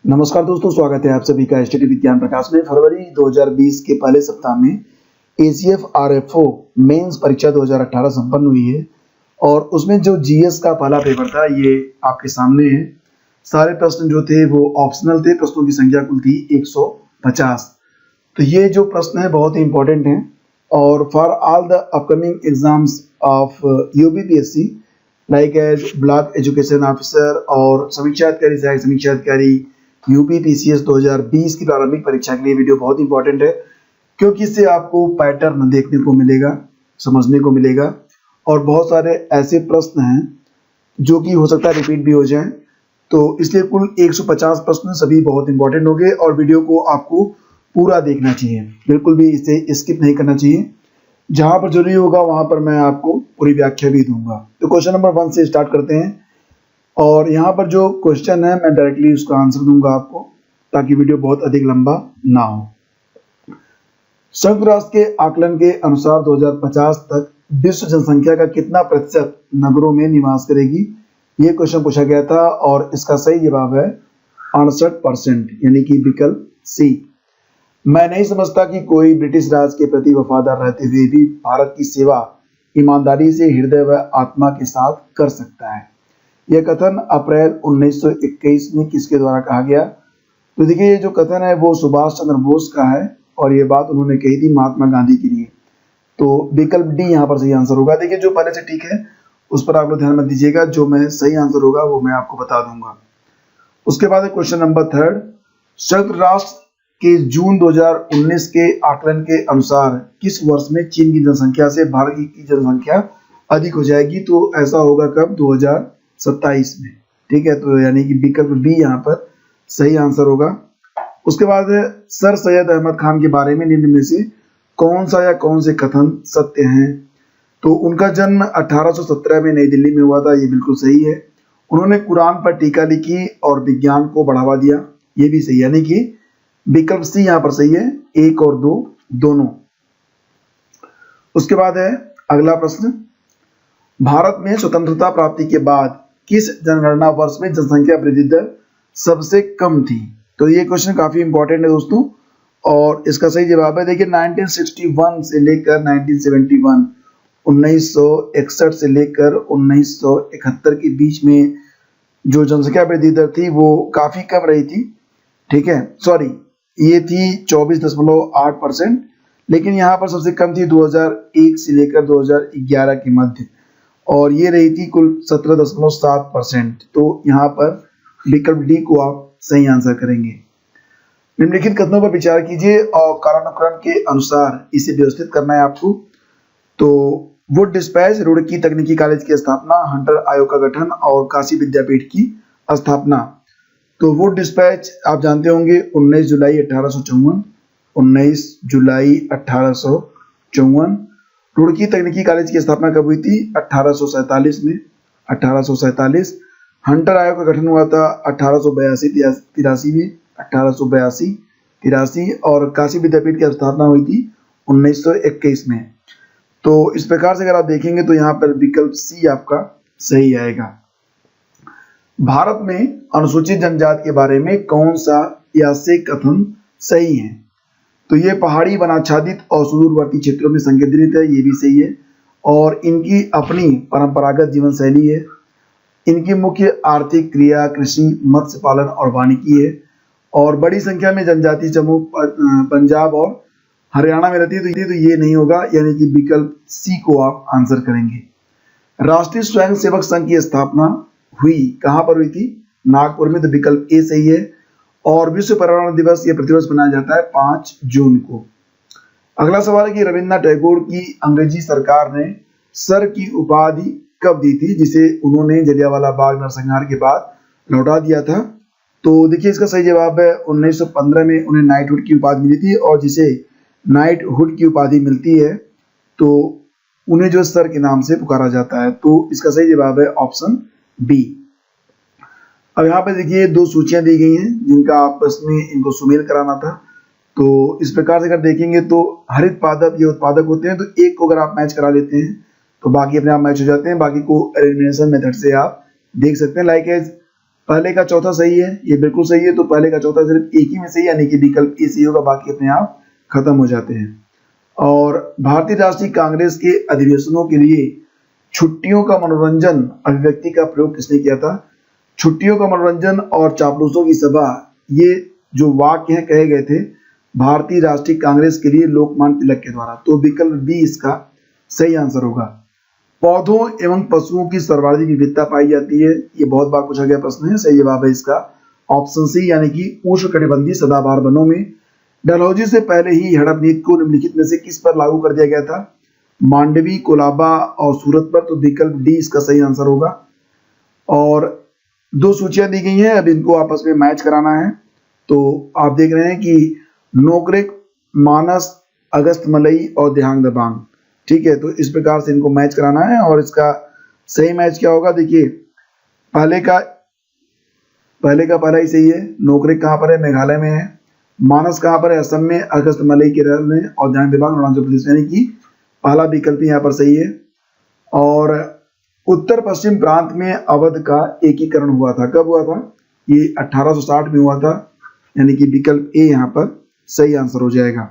नमस्कार दोस्तों, स्वागत है आप सभी का एसटीडी विज्ञान प्रकाश में। फरवरी 2020 के पहले सप्ताह में एसीएफ आरएफओ मेंस परीक्षा 2018 संपन्न हुई है और उसमें जो जीएस का पहला पेपर था ये आपके सामने है। सारे प्रश्न जो थे वो ऑप्शनल थे। प्रश्नों की संख्या कुल थी 150। तो ये जो प्रश्न है बहुत ही इंपॉर्टेंट है और for all the upcoming exams of UPPSC like as block education officer और समीक्षा अधिकारी, सहायक समीक्षा अधिकारी, यूपीपीसीएस 2020 की प्रारंभिक परीक्षा के लिए वीडियो बहुत इंपॉर्टेंट है, क्योंकि इससे आपको पैटर्न देखने को मिलेगा, समझने को मिलेगा और बहुत सारे ऐसे प्रश्न हैं जो कि हो सकता है रिपीट भी हो जाएं। तो इसलिए कुल 150 प्रश्न सभी बहुत इंपॉर्टेंट होंगे और वीडियो को आपको पूरा देखना चाहिए, बिल्कुल भी इसे स्किप नहीं करना चाहिए। जहां पर जरूरी होगा वहां पर मैं आपको पूरी व्याख्या भी दूंगा। तो क्वेश्चन नंबर 1 से स्टार्ट करते हैं और यहाँ पर जो क्वेश्चन है मैं डायरेक्टली उसका आंसर दूंगा आपको, ताकि वीडियो बहुत अधिक लंबा ना हो। संयुक्त राष्ट्र के आकलन के अनुसार 2050 तक विश्व जनसंख्या का कितना प्रतिशत नगरों में निवास करेगी, ये क्वेश्चन पूछा गया था और इसका सही जवाब है 68%, यानी कि विकल्प सी। मैं नहीं समझता कि कोई ब्रिटिश राज के प्रति वफादार रहते हुए भी भारत की सेवा ईमानदारी से हृदय व आत्मा के साथ कर सकता है। यह कथन अप्रैल 1921 में किसके द्वारा कहा गया? तो देखिए, ये जो कथन है वो सुभाष चंद्र बोस का है और ये बात उन्होंने कही थी महात्मा गांधी के लिए। तो विकल्प डी यहाँ पर सही आंसर होगा। देखिए, जो पहले से ठीक है उस पर आप लोग ध्यान मत दीजिएगा, जो मैं सही आंसर होगा वो मैं आपको बता दूंगा। उसके बाद है क्वेश्चन नंबर 3। संयुक्त राष्ट्र के जून 2019 के आकलन के अनुसार किस वर्ष में चीन की जनसंख्या से भारत की जनसंख्या अधिक हो जाएगी? तो ऐसा होगा कब? 2027 में। ठीक है, तो यानी कि विकल्प बी यहाँ पर सही आंसर होगा। उसके बाद सर सैयद अहमद खान के बारे में निम्न में से कौन सा या कौन से कथन सत्य हैं? तो उनका जन्म 1817 में नई दिल्ली में हुआ था, ये बिल्कुल सही है। उन्होंने कुरान पर टीका लिखी और विज्ञान को बढ़ावा दिया, ये भी सही, यानी कि विकल्प सी यहाँ पर सही है, 1 और 2 दोनों। उसके बाद है अगला प्रश्न, भारत में स्वतंत्रता प्राप्ति के बाद किस जनगणना वर्ष में जनसंख्या वृद्धि दर सबसे कम थी? तो ये क्वेश्चन काफी इंपॉर्टेंट है दोस्तों और इसका सही जवाब है, देखिए 1961 से लेकर 1971, 1961 से लेकर 1971 के बीच में जो जनसंख्या वृद्धि दर थी वो काफी कम रही थी। ठीक है, सॉरी, ये थी 24.8%, लेकिन यहाँ पर सबसे कम थी 2001 से लेकर 2011 के मध्य और ये रही थी कुल 17.7%। तो यहाँ पर विकल्प डी को आप सही आंसर करेंगे। निम्नलिखित कथनों पर विचार कीजिए और कालानुक्रम के अनुसार इसे व्यवस्थित करना है आपको। तो वुड डिस्पैच, रुड़की तकनीकी कॉलेज की स्थापना, हंटर आयोग का गठन और काशी विद्यापीठ की स्थापना। तो वुड डिस्पैच आप जानते होंगे 19 जुलाई 1854, 19 जुलाई 1854। रुड़की तकनीकी कॉलेज की स्थापना कब हुई थी? 1847 में, 1847। हंटर आयोग का गठन हुआ था 1882-83 में, 1882-83 और काशी विद्यापीठ की स्थापना हुई थी 1921 में। तो इस प्रकार से अगर आप देखेंगे तो यहाँ पर विकल्प सी आपका सही आएगा। भारत में अनुसूचित जनजाति के बारे में कौन सा या से कथन सही है? तो ये पहाड़ी, वनाच्छादित और सुदूरवर्ती क्षेत्रों में संकेंद्रित है, ये भी सही है और इनकी अपनी परंपरागत जीवन शैली है। इनकी मुख्य आर्थिक क्रिया कृषि, मत्स्य पालन और वानिकी है और बड़ी संख्या में जनजाति समूह पंजाब और हरियाणा में रहती है, तो ये नहीं होगा, यानी कि विकल्प सी को आप आंसर करेंगे। राष्ट्रीय स्वयंसेवक संघ की स्थापना हुई कहां पर हुई थी? नागपुर में, तो विकल्प ए सही है। और विश्व पर्यावरण दिवस ये प्रतिवर्ष मनाया जाता है 5 जून को। अगला सवाल है कि रविन्द्रनाथ टैगोर की अंग्रेजी सरकार ने सर की उपाधि कब दी थी, जिसे उन्होंने जलियांवाला बाग नरसंहार के बाद लौटा दिया था? तो देखिए, इसका सही जवाब है 1915 में उन्हें नाइटहुड की उपाधि मिली थी और जिसे नाइटहुड की उपाधि मिलती है तो उन्हें जो सर के नाम से पुकारा जाता है। तो इसका सही जवाब है ऑप्शन बी। अब यहाँ पे देखिए 2 सूचियां दी गई हैं जिनका आपस में इनको सुमेल कराना था। तो इस प्रकार से अगर देखेंगे तो हरित पादप ये उत्पादक होते हैं, तो एक को अगर आप मैच करा लेते हैं तो बाकी अपने आप मैच हो जाते हैं, बाकी को एलिमिनेशन मेथड से आप देख सकते हैं। लाइक एज पहले का चौथा सही है, ये बिल्कुल सही है। तो पहले का चौथा सिर्फ एक ही में सही, यानी कि विकल्प ए सही होगा, बाकी अपने आप खत्म हो जाते हैं। और भारतीय राष्ट्रीय कांग्रेस के अधिवेशनों के लिए छुट्टियों का मनोरंजन अभिव्यक्ति का प्रयोग किसने किया था? छुट्टियों का मनोरंजन और चापलूसों की सभा, ये जो वाक्य हैं कहे गए थे भारतीय राष्ट्रीय कांग्रेस के लिए लोकमान्य तिलक के द्वारा। तो विकल्प बी इसका सही आंसर होगा। पौधों एवं पशुओं की सर्वाधिक विविधता पाई जाती है, ये बहुत बार पूछा गया प्रश्न है। सही जवाब है इसका ऑप्शन सी, यानी कि उष्णकटिबंधीय सदाबहार वनों में डलहौजी से पहले ही हड़प नीति को निम्नलिखित में से किस पर लागू कर दिया गया था? मांडवी, कोलाबा और सूरत पर। तो विकल्प डी इसका सही आंसर होगा। और दो सूचियां दी गई हैं, अब इनको आपस में मैच कराना है। तो आप देख रहे हैं कि नोकरेक, मानस, अगस्त मलई और देहांग दबांग, ठीक है। तो इस प्रकार से इनको मैच कराना है और इसका सही मैच क्या होगा? देखिए पहले का पहला ही सही है। नोकरेक कहाँ पर है? मेघालय में है। मानस कहाँ पर है? असम में। अगस्त मलई केरल में और देहांग दबांग अरुणाचल प्रदेश में, यानी कि पहला विकल्प यहाँ पर सही है। और उत्तर पश्चिम प्रांत में अवध का एकीकरण हुआ था, कब हुआ था? ये 1860 में हुआ था, यानी कि विकल्प ए यहाँ पर सही आंसर हो जाएगा।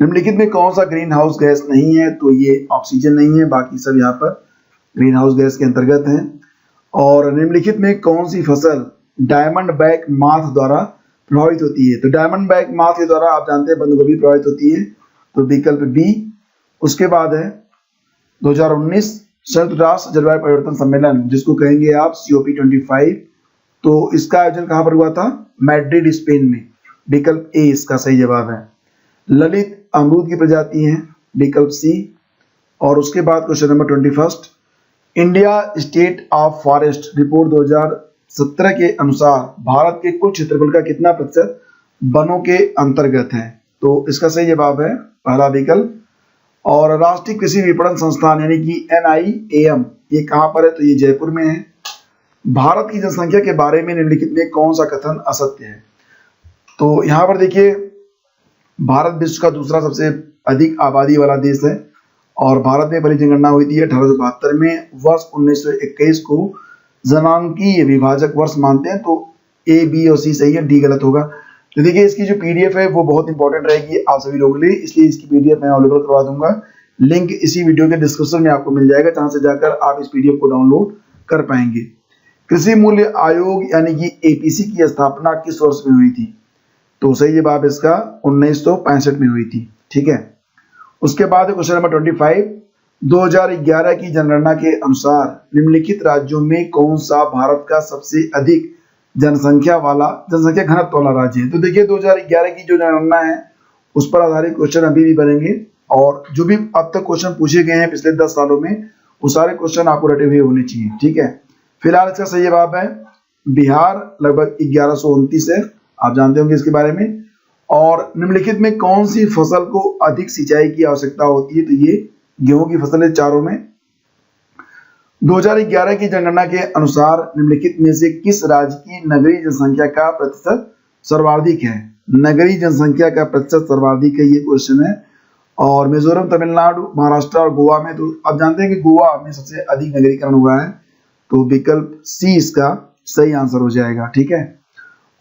निम्नलिखित में कौन सा ग्रीन हाउस गैस नहीं है? तो ये ऑक्सीजन नहीं है, बाकी सब यहाँ पर ग्रीन हाउस गैस के अंतर्गत हैं। और निम्नलिखित में कौन सी फसल डायमंड बैक माथ द्वारा प्रभावित होती है? तो डायमंड बैक माथ के द्वारा आप जानते हैं बंद गोभी प्रभावित होती है, तो विकल्प बी। उसके बाद है 2019 संयुक्त राष्ट्र जलवायु परिवर्तन सम्मेलन, जिसको कहेंगे आप COP25। तो इसका आयोजन कहाँ पर हुआ था? मैड्रिड, स्पेन में। विकल्प ए इसका सही जवाब है। ललित अमरूद की प्रजाति है, विकल्प सी। और उसके बाद question number 21, India state of forest report 2017 के अनुसार भारत के कुल क्षेत्रफल का कितना प्रतिशत वनों के अंतर्गत है? तो इसका सही जवाब है पहला विकल्प। और राष्ट्रीय कृषि विपणन संस्थान यानी कि NIAM, ये कहाँ पर है? तो ये जयपुर में है। भारत की जनसंख्या के बारे में निम्नलिखित में कौन सा कथन असत्य है? तो यहाँ पर देखिए भारत विश्व का दूसरा सबसे अधिक आबादी वाला देश है और भारत में पहली जनगणना हुई थी 1872 में। वर्ष 1921 को जनांकीय विभाजक वर्ष मानते हैं, तो ए, बी और सी सही है, डी गलत होगा। तो देखिए इसकी जो PDF है वो बहुत इंपॉर्टेंट रहेगी आप सभी लोगों के लिए, इसलिए इसकी PDF मैं अवेलेबल करवा दूंगा। लिंक इसी वीडियो के डिस्क्रिप्शन में आपको मिल जाएगा, जहां से जाकर आप इस PDF को डाउनलोड कर पाएंगे। कृषि मूल्य आयोग यानी कि APC की स्थापना किस वर्ष में हुई थी? तो सही जवाब इसका 1965 में हुई थी, ठीक है। उसके बाद क्वेश्चन नंबर 25, 2011 की जनगणना के अनुसार निम्नलिखित राज्यों में कौन सा भारत का सबसे अधिक जनसंख्या घनत्व वाला राज्य है? तो देखिए 2011 की जो जनगणना है उस पर आधारित क्वेश्चन अभी भी बनेंगे और जो भी अब तक क्वेश्चन पूछे गए हैं पिछले 10 सालों में वो सारे क्वेश्चन आपको रटे हुए होने चाहिए, ठीक है। फिलहाल इसका सही जवाब है बिहार, लगभग 1129 है, आप जानते होंगे इसके बारे में। और निम्नलिखित में कौन सी फसल को अधिक सिंचाई की आवश्यकता होती है? तो ये गेहूं की फसल है चारों में। 2011 की जनगणना के अनुसार निम्नलिखित में से किस राज्य की नगरीय जनसंख्या का प्रतिशत सर्वाधिक है? नगरीय जनसंख्या का प्रतिशत सर्वाधिक है, ये क्वेश्चन है। और मिजोरम, तमिलनाडु, महाराष्ट्र और गोवा में, तो आप जानते हैं कि गोवा में सबसे अधिक नगरीकरण हुआ है, तो विकल्प सी इसका सही आंसर हो जाएगा, ठीक है।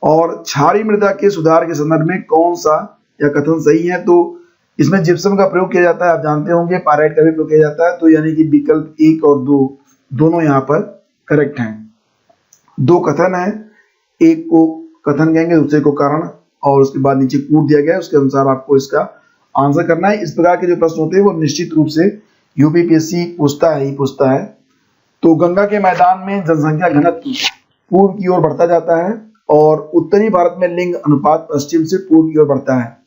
और क्षारीय मृदा के सुधार के संदर्भ में कौन सा या कथन सही है? तो इसमें जिप्सम का प्रयोग किया जाता है, आप जानते होंगे, पायराइट का भी प्रयोग किया जाता है, तो यानी कि विकल्प 1 और 2 दोनों यहाँ पर करेक्ट हैं। दो कथन है, एक को कथन कहेंगे, दूसरे को कारण, और उसके बाद नीचे कूट दिया गया है, उसके अनुसार आपको इसका आंसर करना है। इस प्रकार के जो प्रश्न होते हैं वो निश्चित रूप से UPPSC पूछता है। तो गंगा के मैदान में जनसंख्या घनत्व पूर्व की ओर बढ़ता जाता है और उत्तरी भारत में लिंग अनुपात पश्चिम से पूर्व की ओर बढ़ता है।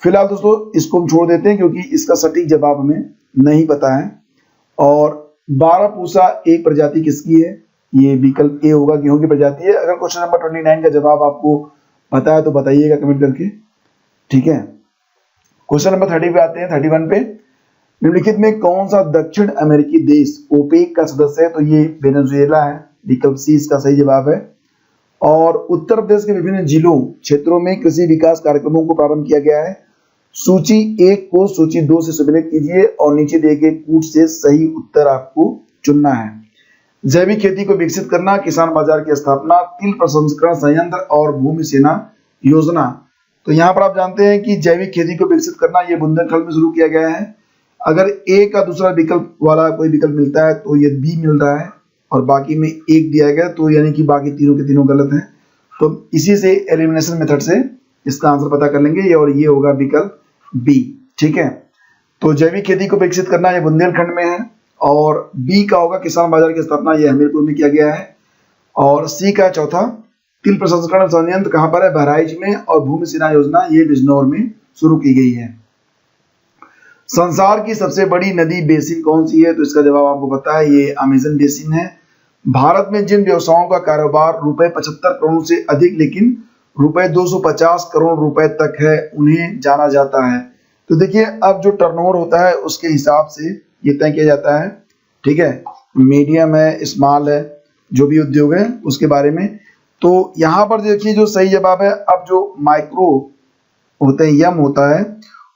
फिलहाल दोस्तों इसको हम छोड़ देते हैं क्योंकि इसका सटीक जवाब हमें नहीं पता है। और 12 पूसा एक प्रजाति किसकी है? ये विकल्प ए होगा, गेहूं की प्रजाति है। अगर क्वेश्चन नंबर 29 का जवाब आपको पता है तो बताइएगा कमेंट करके, ठीक है। क्वेश्चन नंबर 30 पे आते हैं, 31 पे। निम्नलिखित में कौन सा दक्षिण अमेरिकी देश ओपेक का सदस्य है? तो ये वेनेजुएला है, विकल्प सी इसका सही जवाब है। और उत्तर प्रदेश के विभिन्न जिलों क्षेत्रों में कृषि विकास कार्यक्रमों को प्रारंभ किया गया है। सूची 1 को सूची 2 से सम्मिलित कीजिए और नीचे दिए गए कूट से सही उत्तर आपको चुनना है। जैविक खेती को विकसित करना, किसान बाजार की स्थापना, तिल प्रसंस्करण संयंत्र और भूमि सेना योजना। तो यहाँ पर आप जानते हैं कि जैविक खेती को विकसित करना ये बुंदेलखंड में शुरू किया गया है। अगर ए का दूसरा विकल्प वाला कोई विकल्प मिलता है तो ये बी मिल रहा है और बाकी में एक दिया गया, तो यानी कि बाकी तीनों के तीनों गलत हैं। तो इसी से एलिमिनेशन मेथड से इसका आंसर पता कर लेंगे और ये होगा विकल्प बी। ठीक है, तो जैविक खेती को विकसित करना ये बुंदेलखंड में है और बी का होगा किसान बाजार की स्थापना, ये हमीरपुर में किया गया है। और सी का चौथा तिल प्रसंस्करण संयंत्र कहाँ पर है, बहराइच में, और भूमि सेना योजना ये बिजनौर में शुरू की गई है। संसार की सबसे बड़ी नदी बेसिन कौन सी है, तो इसका जवाब आपको पता है, ये अमेजन बेसिन है। भारत में जिन व्यवसायों का कारोबार रुपए 75 करोड़ से अधिक लेकिन रुपए 250 करोड़ रुपए तक है, उन्हें जाना जाता है। तो देखिए, अब जो टर्नओवर होता है उसके हिसाब से ये तय किया जाता है। ठीक है, मीडियम है, स्मॉल है, जो भी उद्योग है उसके बारे में। तो यहाँ पर देखिए जो सही जवाब है, अब जो माइक्रो होते हैं, यम होता है,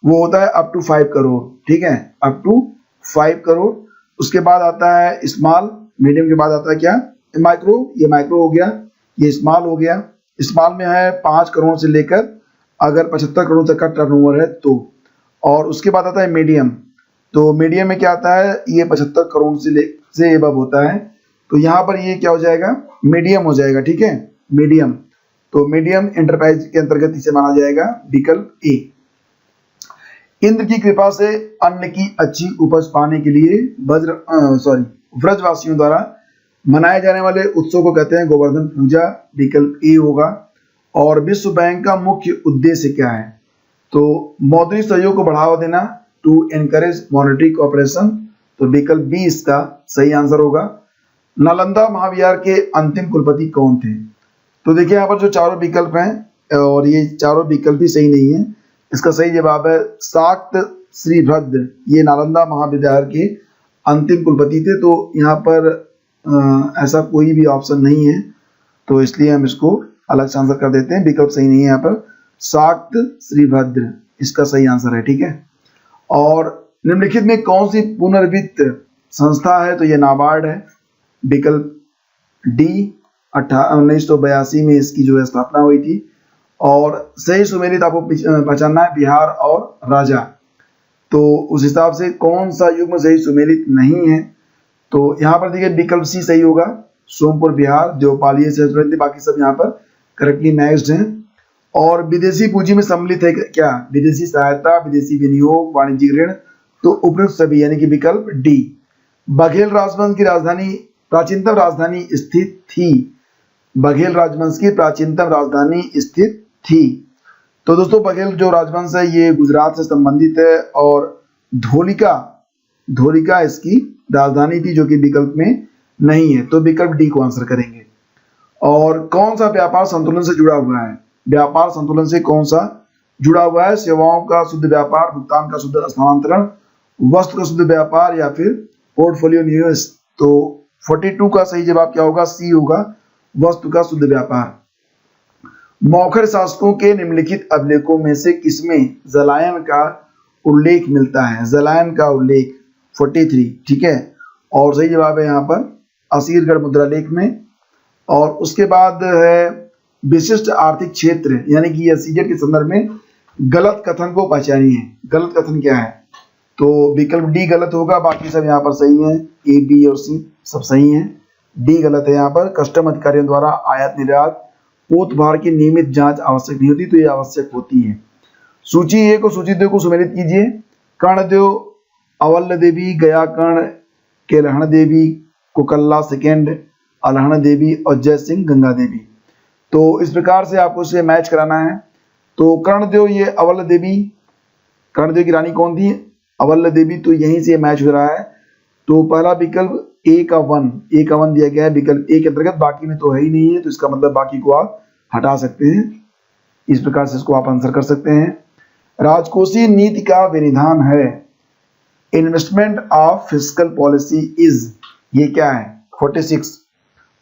वो होता है अप टू 5 करोड़। ठीक है, अप टू 5 करोड़। उसके बाद आता है स्मॉल, मीडियम के बाद आता है क्या, माइक्रो। ये माइक्रो हो गया, ये स्मॉल हो गया। स्मॉल में है 5 करोड़ से लेकर अगर 75 करोड़ तक का टर्नओवर है तो। और उसके बाद आता है मीडियम। तो मीडियम में क्या आता है, ये 75 करोड़ से एबव होता है। तो यहाँ पर ये क्या हो जाएगा, मीडियम हो जाएगा। ठीक है, मीडियम। तो मीडियम एंटरप्राइज के अंतर्गत इसे माना जाएगा विकल्प ए। इंद्र की कृपा से अन्न की अच्छी उपज पाने के लिए व्रजवासियों द्वारा मनाए जाने वाले उत्सव को कहते हैं गोवर्धन पूजा, विकल्प ए होगा। और विश्व बैंक का मुख्य उद्देश्य क्या है, तो मौद्रिक सहयोग को बढ़ावा देना, टू एनकरेज मॉनेटरी कोऑपरेशन, तो विकल्प बी इसका सही आंसर होगा। नालंदा महाविहार के अंतिम कुलपति कौन थे, तो देखिए यहाँ पर जो चारों विकल्प हैं और ये चारों विकल्प भी सही नहीं है। इसका सही जवाब है शाक्त श्रीभद्र, ये नालंदा महाविद्यालय के अंतिम कुलपति थे। तो यहाँ पर ऐसा कोई भी ऑप्शन नहीं है, तो इसलिए हम इसको अलग से आंसर कर देते हैं। विकल्प सही नहीं है यहाँ पर, शाक्त श्रीभद्र इसका सही आंसर है। ठीक है, और निम्नलिखित में कौन सी पुनर्वित्त संस्था है, तो ये नाबार्ड है, विकल्प डी। 1982 में इसकी जो है स्थापना हुई थी। और सही सुमेलित आपको पहचानना है, बिहार और राजा। तो उस हिसाब से कौन सा युग्म सही सुमेलित नहीं है, तो यहाँ पर देखिए विकल्प सी सही होगा, सोमपुर बिहार, देवपाली से, बाकी सब यहाँ पर करेक्टली मैच्ड हैं। और विदेशी पूंजी में सम्मिलित है क्या, विदेशी सहायता, विदेशी विनियोग, वाणिज्यिक ऋण, तो उपयुक्त सभी, यानी कि विकल्प डी। बघेल राजवंश की राजधानी, प्राचीनतम राजधानी स्थित थी, बघेल राजवंश की प्राचीनतम राजधानी स्थित थी। तो दोस्तों बघेल जो राजवंश है ये गुजरात से संबंधित है और धोलिका इसकी राजधानी थी, जो कि विकल्प में नहीं है। तो विकल्प डी को आंसर करेंगे। और कौन सा व्यापार संतुलन से जुड़ा हुआ है, व्यापार संतुलन से कौन सा जुड़ा हुआ है, सेवाओं का शुद्ध व्यापार, भुगतान का शुद्ध स्थानांतरण, वस्तु का शुद्ध व्यापार, या फिर पोर्टफोलियो निवेश। तो 42 का सही जवाब क्या होगा, सी होगा, वस्तु का शुद्ध व्यापार। मौखर शासकों के निम्नलिखित अभिलेखों में से किसमें जलायन का उल्लेख मिलता है, जलायन का उल्लेख 43। ठीक है, और सही जवाब है यहाँ पर असीरगढ़ मुद्रा लेख में। और उसके बाद है विशिष्ट आर्थिक क्षेत्र, यानी कि एसईजेड के संदर्भ में गलत कथन को पहचानिए। गलत कथन क्या है, तो विकल्प डी गलत होगा, बाकी सब यहाँ पर सही है, ए बी और सी सब सही हैं, डी गलत है यहाँ पर। कस्टम अधिकारियों द्वारा आयात निर्यात पोतभार की नियमित जांच आवश्यक नहीं होती, तो ये आवश्यक होती है। सूची ए को सूची दो को सुमेलित कीजिए। कर्णदेव अवल्य देवी, गया कर्ण, केलहण देवी, कुकल्ला सेकेंड, अलहण देवी और जय सिंह गंगा देवी। तो इस प्रकार से आपको इसे मैच कराना है। तो कर्णदेव, ये अवल्य देवी, कर्णदेव की रानी कौन थी, अवल्य देवी, तो यहीं से मैच हो रहा है। तो पहला विकल्प ए का 1 दिया गया है विकल्प ए के अंतर्गत, बाकी में तो है ही नहीं है, तो इसका मतलब बाकी को आप हटा सकते हैं। इस प्रकार से इसको आप आंसर कर सकते हैं। राजकोषीय नीति का विनिधान है investment of fiscal policy is, ये क्या है 46,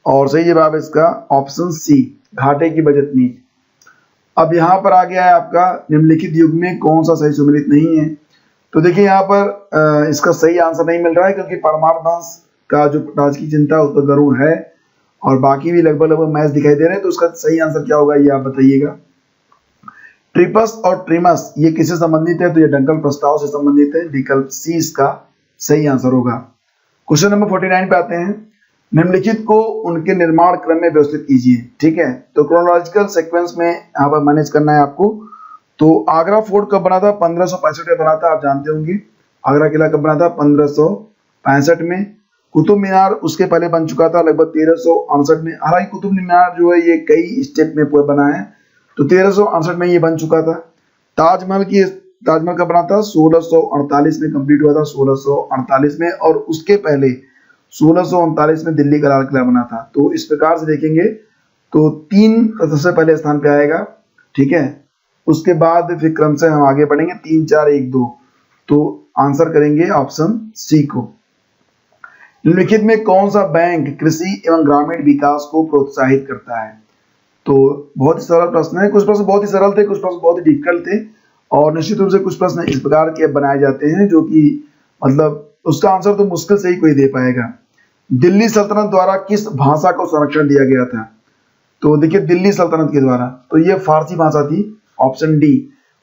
और सही जवाब है इसका ऑप्शन सी, घाटे की बजट नीति। अब यहाँ पर आ गया है आपका निम्नलिखित युग में कौन सा सही सुमेलित नहीं है। तो देखिए यहाँ पर इसका सही आंसर नहीं मिल रहा है, क्योंकि परमार वंश का जो ताज की चिंता उस पर गरुड़ है, और बाकी भी लगभग लगभग मैच दिखाई दे रहे हैं। तो उसका सही आंसर क्या होगा ये आप बताइएगा। ट्रिपस और ट्रिमस ये किससे संबंधित है? तो ये डंकल प्रस्ताव से संबंधित है। विकल्प सी इसका सही आंसर होगा। क्वेश्चन नंबर 49 पे आते हैं। निम्नलिखित को उनके निर्माण क्रम में व्यवस्थित कीजिए। ठीक है, तो क्रोनोलॉजिकल सीक्वेंस में यहाँ पर मैनेज करना है आपको। तो आगरा फोर्ट कब बना था? 1565 में बना था, आप जानते होंगे। आगरा किला कब बना था? 1565 में। कुतुब मीनार उसके पहले बन चुका था लगभग 1368 में। हालांकि कुतुब मीनार जो है ये कई स्टेप में पूरा बना है, तो 1368 में ये बन चुका था। ताजमहल कब बना था? 1648 में कंप्लीट हुआ था, 1648 में। और उसके पहले 1639 में दिल्ली का लाल किला बना था। तो इस प्रकार से देखेंगे तो 3 सबसे पहले स्थान पे आएगा। ठीक है, उसके बाद फिर क्रम से हम आगे बढ़ेंगे 3 4 1 2। तो आंसर करेंगे ऑप्शन सी को। निम्नलिखित में कौन सा बैंक कृषि एवं ग्रामीण विकास को प्रोत्साहित करता है? तो बहुत ही सरल प्रश्न है। कुछ प्रश्न बहुत ही सरल थे, कुछ प्रश्न बहुत ही डिफिकल्ट थे, और निश्चित रूप से कुछ प्रश्न इस प्रकार के बनाए जाते हैं जो कि मतलब उसका आंसर तो मुश्किल से ही कोई दे पाएगा। दिल्ली सल्तनत द्वारा किस भाषा को संरक्षण दिया गया था? तो देखिए, दिल्ली सल्तनत के द्वारा तो ये फारसी भाषा थी, ऑप्शन डी।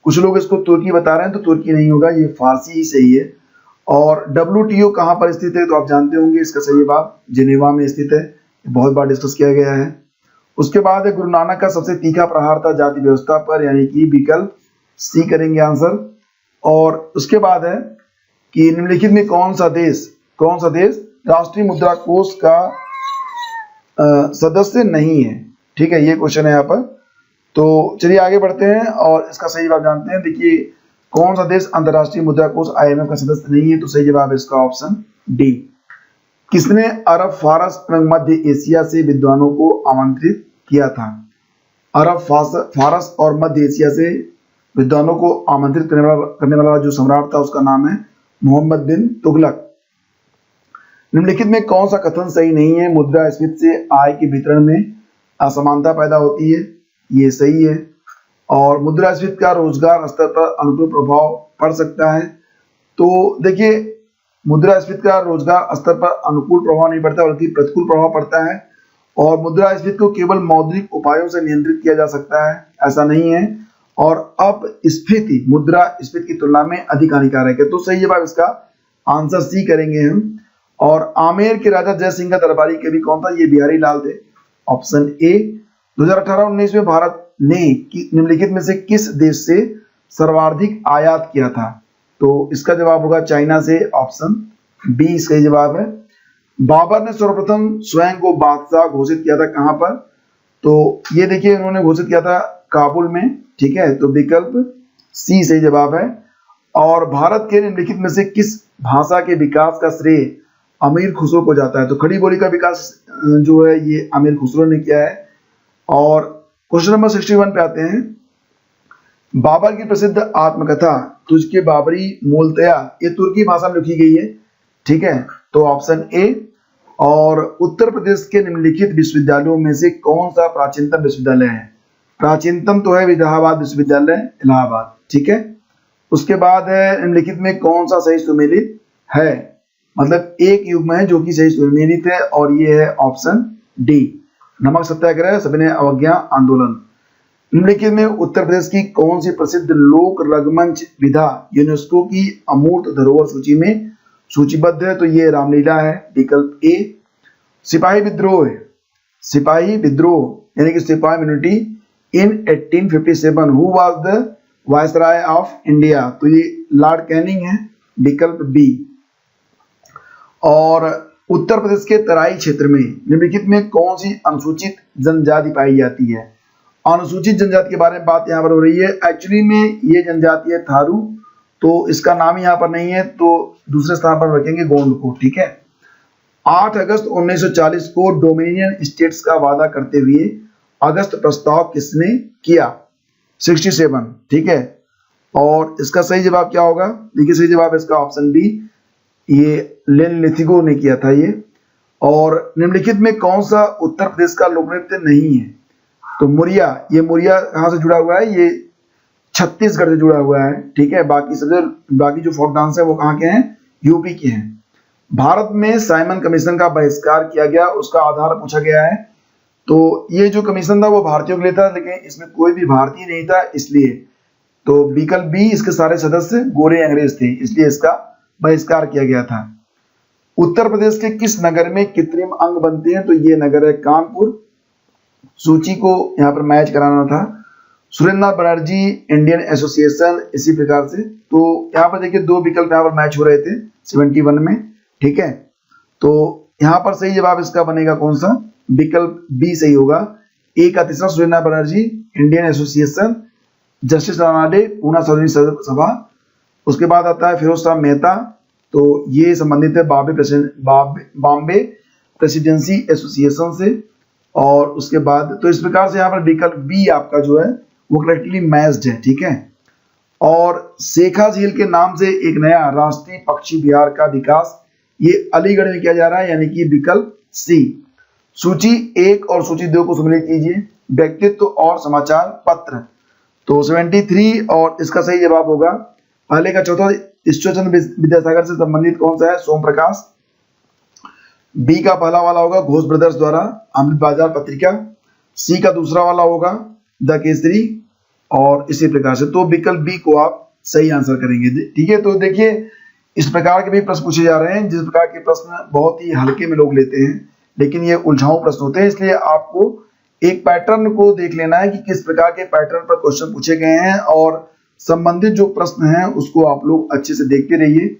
कुछ लोग इसको तुर्की बता रहे हैं, तो तुर्की नहीं होगा, ये फारसी ही सही है। और WTO कहाँ पर स्थित है? तो आप जानते होंगे इसका सही जवाब जिनेवा में स्थित है, बहुत बार डिस्कस किया गया है। उसके बाद गुरु नानक का सबसे तीखा प्रहार था जाति व्यवस्था पर, यानी कि विकल्प सी करेंगे आंसर। और उसके बाद है कि निम्नलिखित में कौन सा देश राष्ट्रीय मुद्रा कोष का सदस्य नहीं है? ठीक है, ये क्वेश्चन है यहाँ पर। तो चलिए आगे बढ़ते हैं और इसका सही जवाब जानते हैं। देखिए, कौन सा देश अंतर्राष्ट्रीय मुद्रा कोष IMF का सदस्य नहीं है? तो सही जवाब है इसका ऑप्शन डी। किसने अरब, फारस एवं मध्य एशिया से विद्वानों को आमंत्रित किया था? अरब, फारस और मध्य एशिया से विद्वानों को आमंत्रित करने वाला जो सम्राट था उसका नाम है मोहम्मद बिन तुगलक। निम्नलिखित में कौन सा कथन सही नहीं है? मुद्रास्फीति से आय के वितरण में असमानता पैदा होती है, ये सही है। और मुद्रास्फीति का रोजगार स्तर पर अनुकूल प्रभाव पड़ सकता है। तो देखिए, मुद्रास्फीति का रोजगार स्तर पर अनुकूल प्रभाव नहीं पड़ता बल्कि प्रतिकूल प्रभाव पड़ता है। और मुद्रास्फीति को केवल मौद्रिक उपायों से नियंत्रित किया जा सकता है, ऐसा नहीं है। और अब स्फीति मुद्रास्फीति की तुलना में अधिक हानिकारक है। तो सही जवाब इसका आंसर सी करेंगे हम। और आमेर के राजा जय सिंह का दरबारी कवि कौन था? ये बिहारी लाल थे, ऑप्शन ए। 2018-19 में भारत ने निम्नलिखित में से किस देश से सर्वाधिक आयात किया था? तो इसका जवाब होगा चाइना से, ऑप्शन बी सही जवाब है। बाबर ने सर्वप्रथम स्वयं को बादशाह घोषित किया था कहां पर? तो ये देखिए, उन्होंने घोषित किया था काबुल में। ठीक है, तो विकल्प सी सही जवाब है। और भारत के निम्नलिखित में से किस भाषा के विकास का श्रेय अमीर खुसरो को जाता है? तो खड़ी बोली का विकास जो है ये अमीर खुसरो ने किया है। और क्वेश्चन नंबर 61 पे आते हैं। बाबर की प्रसिद्ध आत्मकथा तुझके बाबरी मूलतया ये तुर्की भाषा में लिखी गई है। ठीक है, तो ऑप्शन ए। और उत्तर प्रदेश के निम्नलिखित विश्वविद्यालयों में से कौन सा प्राचीनतम विश्वविद्यालय है? प्राचीनतम तो है इलाहाबाद विश्वविद्यालय, इलाहाबाद। ठीक है, उसके बाद है निम्नलिखित में कौन सा सही सुमेलित है? मतलब एक युग्म है जो कि सही सुमेलित है, और ये है ऑप्शन डी, नमक सत्याग्रह, सविनय अवज्ञा आंदोलन। निम्नलिखित में उत्तर प्रदेश की कौन सी प्रसिद्ध लोक रंगमंच विधा यूनेस्को की अमूर्त धरोहर सूची में सूचीबद्ध है? तो ये रामलीला है, विकल्प ए। सिपाही विद्रोह यानी कि सिपाही unity in 1857 who was the viceroy of India? तो ये लॉर्ड कैनिंग है, विकल्प बी। और उत्तर प्रदेश के तराई क्षेत्र में निम्नलिखित में कौन सी अनुसूचित जनजाति पाई जाती है? अनुसूचित जनजाति के बारे में बात यहाँ पर हो रही है। एक्चुअली में ये जनजाति है थारू, तो इसका नाम यहाँ पर नहीं है, तो दूसरे स्थान पर रखेंगे गोंड को। ठीक है, 8 अगस्त 1940 को डोमिनियन स्टेट्स का वादा करते हुए अगस्त प्रस्ताव किसने किया? 67। ठीक है, और इसका सही जवाब क्या होगा? देखिए, सही जवाब इसका ऑप्शन बी, ये लेनलिथिगो ने किया था ये। और निम्नलिखित में कौन सा उत्तर प्रदेश का लोक नृत्य नहीं है? तो मुरिया, ये मुरिया कहाँ से जुड़ा हुआ है? ये छत्तीसगढ़ से जुड़ा हुआ है। ठीक है, बाकी जो फोक डांस है वो कहाँ के हैं? यूपी के हैं। भारत में साइमन कमीशन का बहिष्कार किया गया, उसका आधार पूछा गया है। तो ये जो कमीशन था वो भारतीयों के लिए था, लेकिन इसमें कोई भी भारतीय नहीं था, इसलिए तो विकल्प बी, इसके सारे सदस्य गोरे अंग्रेज थे, इसलिए इसका बहिष्कार किया गया था। उत्तर प्रदेश के किस नगर में कृत्रिम अंग बनते हैं? तो ये नगर है कानपुर। सूची को यहाँ पर मैच कराना था। सुरेंद्र बनर्जी इंडियन एसोसिएशन, इसी प्रकार से। तो यहाँ पर देखिए दो विकल्प यहाँ पर मैच हो रहे थे 71 में, ठीक है। तो यहाँ पर सही जवाब इसका बनेगा कौन सा? विकल्प बी सही होगा। ए का तीसरा Surendra Banerjee Indian association, justice Ranade Poona सर्वोच्च सभा। उसके बाद आता है फिरोज शाह मेहता, तो ये संबंधित है बॉम्बे प्रेसिडेंसी एसोसिएशन से। और उसके बाद तो इस प्रकार से यहाँ पर विकल्प बी आपका जो है वो करेक्टली मैच्ड है, ठीक है। और शेखा झील के नाम से एक नया राष्ट्रीय पक्षी विहार का विकास ये अलीगढ़ में किया जा रहा है, यानी कि विकल्प सी। सूची 1 और सूची 2 को सम्मिलित कीजिए। व्यक्तित्व और समाचार पत्र, तो 73 और इसका सही जवाब होगा पहले का चौथा ईश्वरचंद्र विद्यासागर से संबंधित कौन सा है? सोम प्रकाश। बी का पहला वाला होगा घोष ब्रदर्स द्वारा अमृत बाजार पत्रिका। सी का दूसरा वाला होगा द केसरी, और इसी प्रकार से। तो विकल्प बी को आप सही आंसर करेंगे, ठीक है। तो देखिए इस प्रकार के भी प्रश्न पूछे जा रहे हैं, जिस प्रकार के प्रश्न बहुत ही हल्के में लोग लेते हैं, लेकिन ये उलझाऊ प्रश्न होते हैं। इसलिए आपको एक पैटर्न को देख लेना है कि किस प्रकार के पैटर्न पर क्वेश्चन पूछे गए हैं, और संबंधित जो प्रश्न हैं उसको आप लोग अच्छे से देखते रहिए।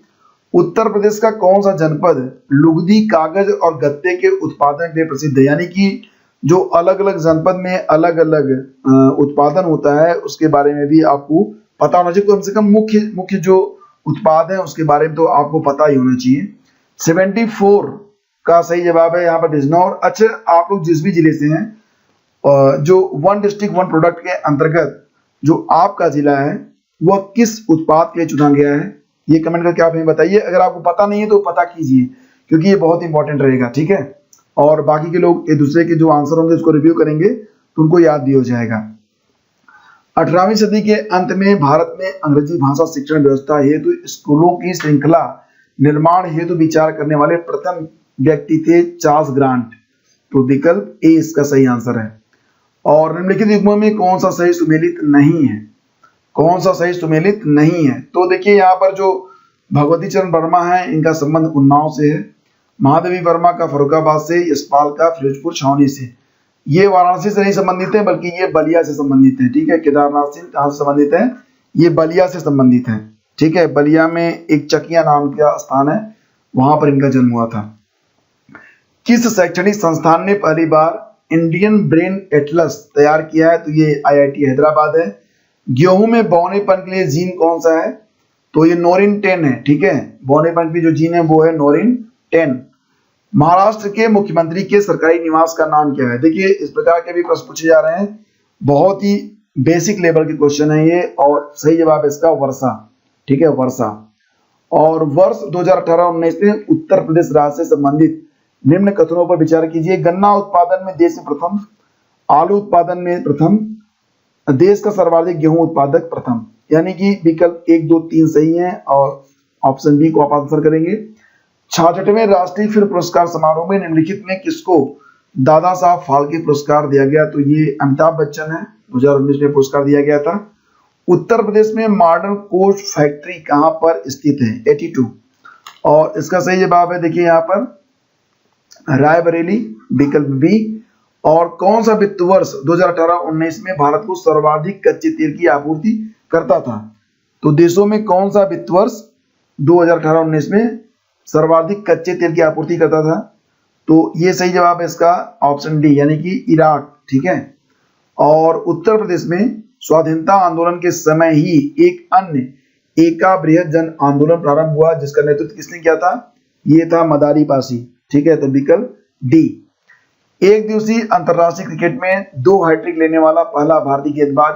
उत्तर प्रदेश का कौन सा जनपद लुगदी, कागज और गत्ते के उत्पादन के लिए प्रसिद्ध है? यानी कि जो अलग अलग जनपद में अलग अलग उत्पादन होता है उसके बारे में भी आपको पता होना चाहिए। कम से कम मुख्य जो उत्पाद है उसके बारे में तो आपको पता ही होना चाहिए। 74 का सही जवाब है यहाँ पर बिजनौर। अच्छा, आप लोग जिस भी जिले से हैं, जो वन डिस्ट्रिक्ट वन प्रोडक्ट के अंतर्गत जो आपका जिला है वह किस उत्पाद के लिए चुना गया है, ये कमेंट करके आप हमें बताइए। अगर आपको पता नहीं है तो पता कीजिए, क्योंकि ये बहुत इंपॉर्टेंट रहेगा, ठीक है। और बाकी के लोग एक दूसरे के जो आंसर होंगे उसको रिव्यू करेंगे तो उनको याद भी हो जाएगा। 18वीं सदी के अंत में भारत में अंग्रेजी भाषा शिक्षण व्यवस्था हेतु स्कूलों की श्रृंखला निर्माण हेतु विचार करने वाले प्रथम व्यक्ति थे चार्ल्स ग्रांट। तो विकल्प ए इसका सही आंसर है। और निम्नलिखित युग्मों में कौन सा सही सुमेलित नहीं है? कौन सा सही सुमेलित नहीं है? तो देखिए यहाँ पर जो भगवती चरण वर्मा है इनका संबंध उन्नाव से है, महादेवी वर्मा का फर्रुखाबाद से, यशपाल का फिरोजपुर छावनी से। ये वाराणसी से नहीं संबंधित है, बल्कि ये बलिया से संबंधित है, ठीक है। केदारनाथ सिंह कहाँ से संबंधित है? ये बलिया से संबंधित है, ठीक है। बलिया में एक चकिया नाम का स्थान है, वहां पर इनका जन्म हुआ था। किस शैक्षणिक संस्थान ने पहली बार इंडियन ब्रेन एटलस तैयार किया है? तो ये IIT हैदराबाद है। गेहूं में बौनेपन के लिए जीन कौन सा है? तो ये नोरिन 10 है, ठीक है। बौनेपन की जो जीन है वो है नोरिन 10। महाराष्ट्र के मुख्यमंत्री के सरकारी निवास का नाम क्या है? देखिए इस प्रकार के भी प्रश्न पूछे जा रहे हैं, बहुत ही बेसिक लेवल के क्वेश्चन है ये, और सही जवाब इसका वर्षा, ठीक है, वर्षा। और वर्ष 2018-19 में उत्तर प्रदेश राज्य से संबंधित निम्न कथनों पर विचार कीजिए। गन्ना उत्पादन में देश में प्रथम, आलू उत्पादन में प्रथम, देश का सर्वाधिक गेहूं उत्पादक प्रथम। यानी कि विकल्प 1, 2, 3 सही है, और ऑप्शन बी को आप आंसर करेंगे। 66वें राष्ट्रीय फिल्म पुरस्कार समारोह में निम्नलिखित में किसको दादा साहब फाल्के पुरस्कार दिया गया? तो ये अमिताभ बच्चन है, 2019 में पुरस्कार दिया गया था। उत्तर प्रदेश में मॉडर्न कोच फैक्ट्री कहां पर स्थित है? 82। और इसका सही जवाब है देखिए यहाँ पर रायबरेली, विकल्प बी। और कौन सा वित्त वर्ष 2018-19 में भारत को सर्वाधिक कच्चे तेल की आपूर्ति करता था? तो देशों में कौन सा वित्त वर्ष 2018-19 में सर्वाधिक कच्चे तेल की आपूर्ति करता था? तो ये सही जवाब है इसका ऑप्शन डी, यानी कि इराक, ठीक है। और उत्तर प्रदेश में स्वाधीनता आंदोलन के समय ही एक अन्य एका बृहद जन आंदोलन प्रारंभ हुआ, जिसका नेतृत्व किसने किया था? ये था मदारी पासी, ठीक है। तो विकल्प डी। एक दिवसीय अंतरराष्ट्रीय क्रिकेट में 2 हैट्रिक लेने वाला पहला भारतीय गेंदबाज।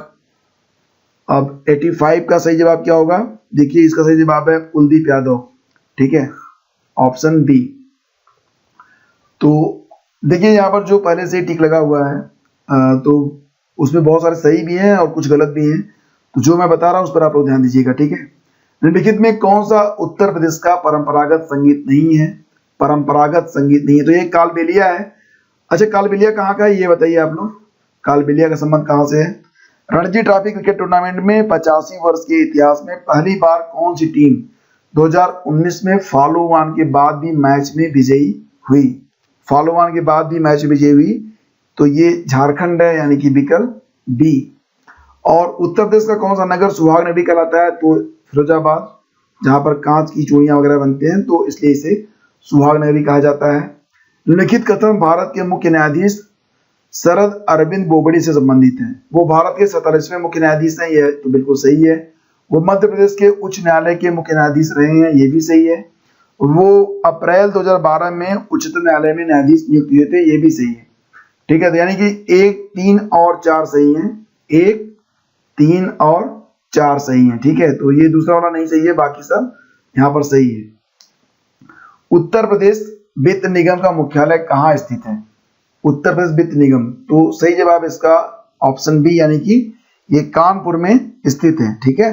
अब 85 का सही जवाब क्या होगा? देखिए इसका सही जवाब है कुलदीप यादव, ठीक है, ऑप्शन बी। तो देखिए यहाँ पर जो पहले से टिक लगा हुआ है, तो उसमें बहुत सारे सही भी हैं और कुछ गलत भी हैं। तो जो मैं बता रहा हूँ उस पर आप लोग ध्यान दीजिएगा, ठीक है। निम्नलिखित में कौन सा उत्तर प्रदेश का परंपरागत संगीत नहीं है? परंपरागत संगीत नहीं है। तो ये कालबेलिया है। अच्छा, कालबेलिया कहाँ का है ये बताइए आप लोग, कालबेलिया का संबंध कहाँ से है? रणजी ट्रॉफी क्रिकेट टूर्नामेंट में 85 वर्ष के इतिहास में पहली बार कौन सी टीम 2019 में फॉलो ऑन के बाद भी मैच में विजयी हुई? फॉलो ऑन के बाद भी मैच विजयी हुई, तो ये झारखंड है, यानी कि विकल्प बी। और उत्तर प्रदेश का कौन सा नगर सुहाग नगरी कहलाता है? तो फिरोजाबाद, जहां पर कांच की चूड़ियां वगैरह बनते हैं, तो इसलिए इसे सुहाग नगरी कहा जाता है। निम्नलिखित कथन भारत के मुख्य न्यायाधीश शरद अरविंद बोबडे से संबंधित है। वो भारत के 47वें मुख्य न्यायाधीश हैं, ये तो बिल्कुल सही है। वो मध्य प्रदेश के उच्च न्यायालय के मुख्य न्यायाधीश रहे हैं, ये भी सही है। वो अप्रैल 2012 में उच्चतम न्यायालय में न्यायाधीश नियुक्त हुए थे, ये भी सही है। ठीक है, तो यानी कि 1, 3 और 4 सही है। 1, 3 और 4 सही है। ठीक है, तो ये दूसरा वाला नहीं सही है, बाकी सब यहाँ पर सही है। उत्तर प्रदेश वित्त निगम का मुख्यालय कहाँ स्थित है? उत्तर प्रदेश वित्त निगम, तो सही जवाब इसका ऑप्शन बी, यानी कि ये कानपुर में स्थित है। ठीक है,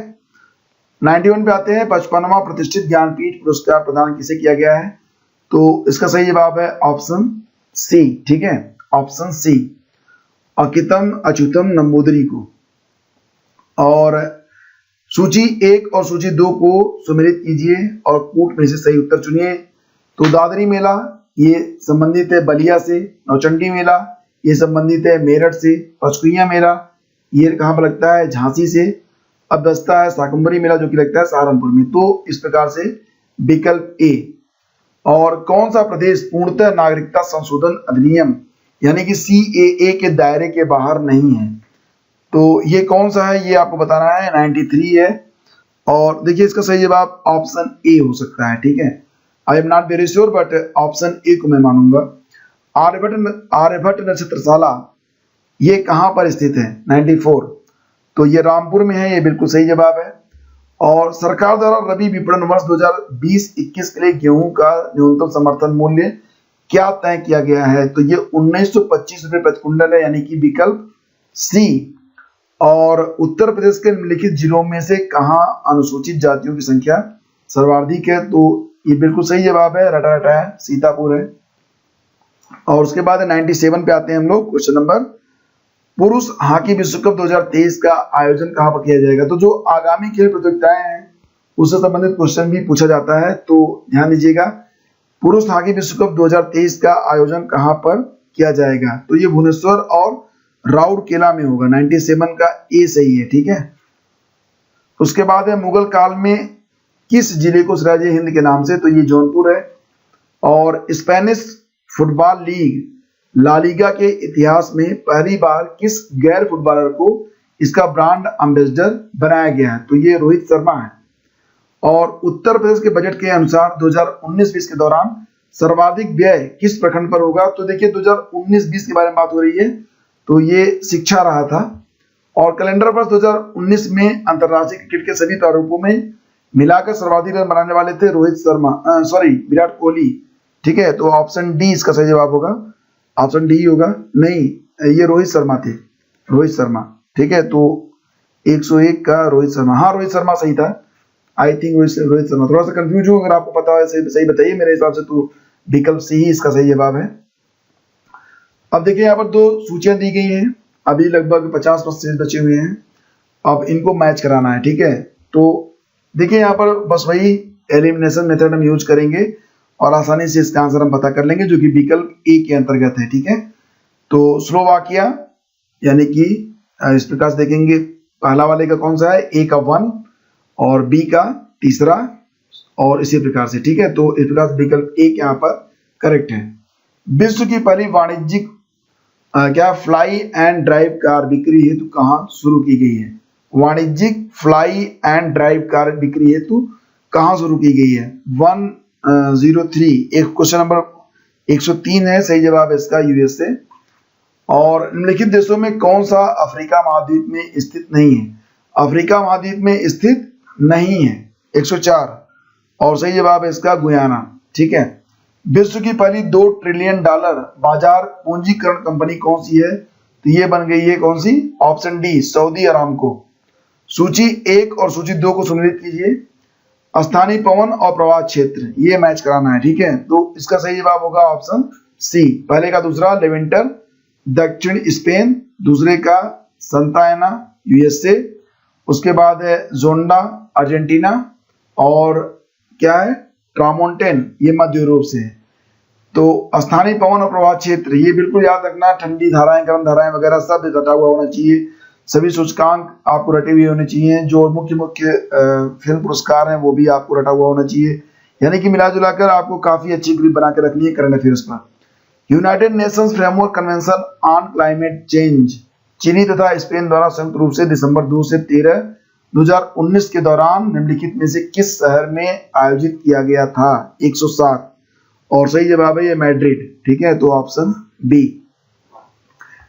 91 पे आते हैं। 55वां प्रतिष्ठित ज्ञानपीठ पुरस्कार प्रदान किसे किया गया है? तो इसका सही जवाब है ऑप्शन सी। ठीक है, ऑप्शन सी, अकितम अच्युतम नंबूदरी को। और सूची 1 और सूची 2 को सुमेलित कीजिए और कूट में से सही उत्तर चुनिए। तो दादरी मेला ये संबंधित है बलिया से, नौचंडी मेला ये संबंधित है मेरठ से, पचकुइया मेला ये कहाँ पर लगता है? झांसी से। अब बचता है शाकंभरी मेला जो कि लगता है सहारनपुर में। तो इस प्रकार से विकल्प ए। और कौन सा प्रदेश पूर्णतः नागरिकता संशोधन अधिनियम यानी कि CAA के दायरे के बाहर नहीं है? तो ये कौन सा है ये आपको बताना है। 93 है। और देखिए इसका सही जवाब ऑप्शन ए हो सकता है। ठीक है, I am not very sure but option A को मैं मानूंगा। आर्यभट्ट नक्षत्रशाला ये कहां पर स्थित है? 94, तो ये रामपुर में है, ये बिल्कुल सही जवाब है। और सरकार द्वारा रबी विपणन वर्ष 2020-21 के लिए गेहूं का न्यूनतम समर्थन मूल्य क्या तय किया गया है? तो ये 1925 रुपए प्रति कुंटल है, यानी कि विकल्प सी। और उत्तर प्रदेश के निम्नलिखित जिलों में से कहां अनुसूचित जातियों की संख्या सर्वाधिक है? तो ये बिल्कुल सही जवाब है, रटा रटा है, सीतापुर है। और उसके बाद 97 पे आते हैं हम लोग। क्वेश्चन नंबर, पुरुष हॉकी विश्व कप 2023 का आयोजन कहां पर किया जाएगा? तो जो आगामी खेल प्रतियोगिताएं हैं उससे संबंधित क्वेश्चन भी पूछा जाता है, तो ध्यान दीजिएगा। पुरुष हॉकी विश्व कप 2023 का आयोजन कहां पर किया जाएगा? तो ये भुवनेश्वर और राउरकेला में होगा। 97 का ए सही है। ठीक है, उसके बाद है मुगल काल में किस जिले को सिराज हिंद के नाम से? तो ये जौनपुर है। और Spanish football league La Liga के इतिहास में पहली बार किस गैर फुटबॉलर को इसका ब्रांड एम्बेसडर बनाया गया है? तो ये रोहित शर्मा है। और उत्तर प्रदेश के बजट के अनुसार 2019-20 के दौरान सर्वाधिक व्यय किस प्रखंड पर होगा? तो देखिए 2019-20 के बारे में बात हो रही है, तो ये शिक्षा रहा था। और कैलेंडर वर्ष 2019 में अंतरराष्ट्रीय क्रिकेट के सभी प्रारूपों में मिलाकर सर्वाधिक रन बनाने वाले थे विराट कोहली। ठीक है, तो ऑप्शन डी इसका सही जवाब होगा। ऑप्शन डी होगा। नहीं, ये रोहित शर्मा थे, रोहित शर्मा। ठीक है, तो 101 का रोहित शर्मा, हाँ रोहित शर्मा सही था। आई थिंक रोहित शर्मा, थोड़ा सा कंफ्यूज हूँ, अगर आपको पता है सही बताइए। मेरे हिसाब से तो विकल्प सी ही इसका सही जवाब है। अब देखिए यहाँ पर 2 सूचियां दी गई हैं, अभी लगभग 50% बचे हुए हैं, अब इनको मैच कराना है। ठीक है, तो देखिए यहाँ पर बस वही एलिमिनेशन मेथड हम यूज करेंगे और आसानी से इसका आंसर हम पता कर लेंगे, जो कि विकल्प ए के अंतर्गत है। ठीक है, तो स्लोवाकिया यानी कि इस प्रकार से देखेंगे, पहला वाले का कौन सा है? ए का 1 और बी का तीसरा और इसी प्रकार से। ठीक है, तो इस प्रकार से विकल्प ए यहाँ पर करेक्ट है। विश्व की पहली वाणिज्यिक फ्लाई एंड ड्राइव कार बिक्री हेतु कहाँ शुरू की गई है? वाणिज्यिक फ्लाई एंड ड्राइव कार बिक्री हेतु कहाँ शुरू की गई है? 103 एक क्वेश्चन नंबर 103 है, सही जवाब है इसका यूएस से। और निम्नलिखित देशों में कौन सा अफ्रीका महाद्वीप में स्थित नहीं है? अफ्रीका महाद्वीप में स्थित नहीं है, 104, और सही जवाब है इसका गुयाना। ठीक है, विश्व की पहली $2 ट्रिलियन बाजार पूंजीकरण कंपनी कौन सी है? तो ये बन गई है कौन सी? Option D, Saudi Aramco. सूची 1 और सूची 2 को सुनिश्चित कीजिए। स्थानीय पवन और प्रवाह क्षेत्र, ये मैच कराना है, ठीक है। तो इसका सही जवाब होगा ऑप्शन सी, पहले का दूसरा लेवेंटर दक्षिण स्पेन, दूसरे का संताना यूएसए, उसके बाद है जोंडा अर्जेंटीना, और क्या है ट्रामोंटेन ये मध्य यूरोप से है। तो स्थानीय पवन और प्रवाह क्षेत्र ये बिल्कुल याद रखना, ठंडी धाराएं गर्म धाराएं वगैरह सब रटा हुआ होना चाहिए, सभी सूचकांक आपको रटे हुए होने चाहिए, जो मुख्य मुख्य फिल्म पुरस्कार हैं वो भी आपको रटा हुआ होना चाहिए, यानी कि मिला जुलाकर आपको काफी अच्छी ग्रिप बना के रखनी है करंट अफेयर्स पर। United nations framework convention on climate change Chile तथा स्पेन द्वारा संयुक्त रूप से दिसंबर 2 से 13 2019 के दौरान निम्नलिखित में से किस शहर में आयोजित किया गया था? 107, और सही जवाब है ये मैड्रिड, ठीक है। तो ऑप्शन बी।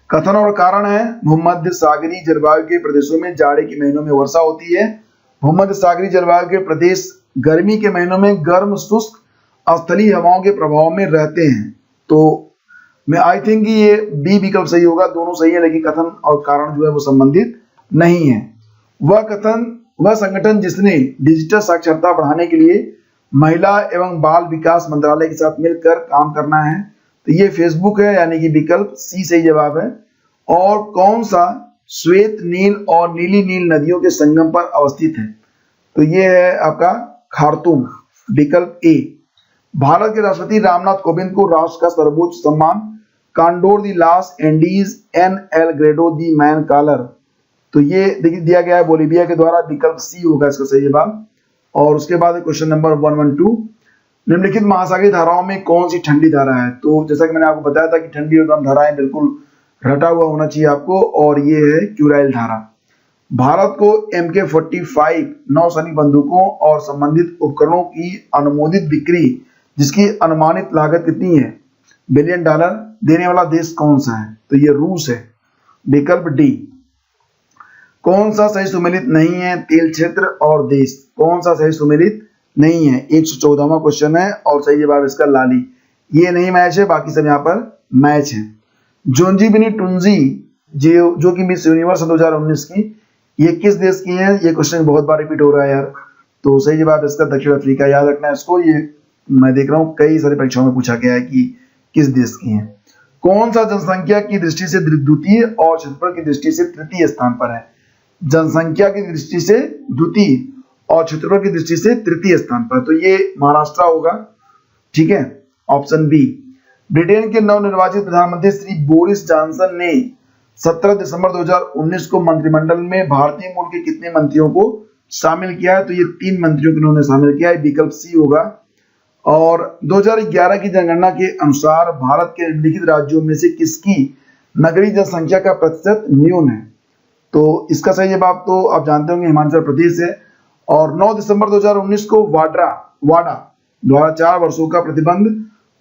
कथन और कारण है भूमध्य सागरीय जलवायु के प्रदेशों में जाड़े के महीनों में वर्षा होती है, भूमध्य सागरीय जलवायु के प्रदेश गर्मी के महीनों में गर्म शुष्क स्थलीय हवाओं के प्रभाव में रहते हैं। तो मैं आई थिंक ये बी विकल्प सही होगा, दोनों सही है, लेकिन कथन और कारण जो है वो संबंधित नहीं है। वह संगठन जिसने डिजिटल साक्षरता बढ़ाने के लिए महिला एवं बाल विकास मंत्रालय के साथ मिलकर काम करना है, तो ये फेसबुक है, यानी कि विकल्प सी सही जवाब है। और कौन सा श्वेत नील और नीली नील नदियों के संगम पर अवस्थित है? तो ये है आपका खार्तूम, विकल्प ए। भारत के राष्ट्रपति रामनाथ कोविंद को राष्ट्र का सर्वोच्च सम्मान कांडोर दी लास एंडीज एन एल ग्रेडो दी मैन कॉलर, तो ये दिया गया है बोलीविया के द्वारा, विकल्प सी होगा इसका सही जवाब। और उसके बाद क्वेश्चन नंबर 112, निम्नलिखित महासागरीय धाराओं में कौन सी ठंडी धारा है? तो जैसा कि मैंने आपको बताया था कि ठंडी और गर्म धाराएं बिल्कुल रटा हुआ होना चाहिए आपको, और ये है क्यूराइल धारा। भारत को MK-45 नौसैनिक बंदूकों और संबंधित उपकरणों की अनुमोदित बिक्री जिसकी अनुमानित लागत कितनी है? $1 बिलियन देने वाला देश कौन सा है? तो ये रूस है, विकल्प डी। कौन सा सही सुमेलित नहीं है? तेल क्षेत्र और देश, कौन सा सही सुमेलित नहीं है? 114वां क्वेश्चन है और सही जवाब इसका लाली, ये नहीं मैच है, बाकी सब यहाँ पर मैच है। जोंजीबिनी टुंजी जो कि मिस यूनिवर्स 2019 की, ये किस देश की है? ये क्वेश्चन बहुत बार रिपीट हो रहा है यार, तो सही जवाब इसका दक्षिण अफ्रीका, याद रखना है इसको, ये मैं देख रहा हूँ कई सारी परीक्षाओं में पूछा गया है कि किस देश की है। कौन सा जनसंख्या की दृष्टि से द्वितीय और क्षेत्रफल की दृष्टि से तृतीय स्थान पर है? जनसंख्या की दृष्टि से द्वितीय और क्षेत्रफल की दृष्टि से तृतीय स्थान पर, तो ये महाराष्ट्र होगा, ठीक है, ऑप्शन बी। ब्रिटेन के नवनिर्वाचित प्रधानमंत्री श्री बोरिस जॉनसन ने 17 दिसंबर 2019 को मंत्रिमंडल में भारतीय मूल के कितने मंत्रियों को शामिल किया है? तो ये 3 मंत्रियों को उन्होंने शामिल किया है, विकल्प सी होगा। और 2011 की जनगणना के अनुसार भारत के निम्नलिखित राज्यों में से किसकी नगरीय जनसंख्या का प्रतिशत न्यून है? तो इसका सही जवाब तो आप जानते होंगे हिमाचल प्रदेश है। और 9 दिसंबर 2019 को वाडा द्वारा 4 वर्षों का प्रतिबंध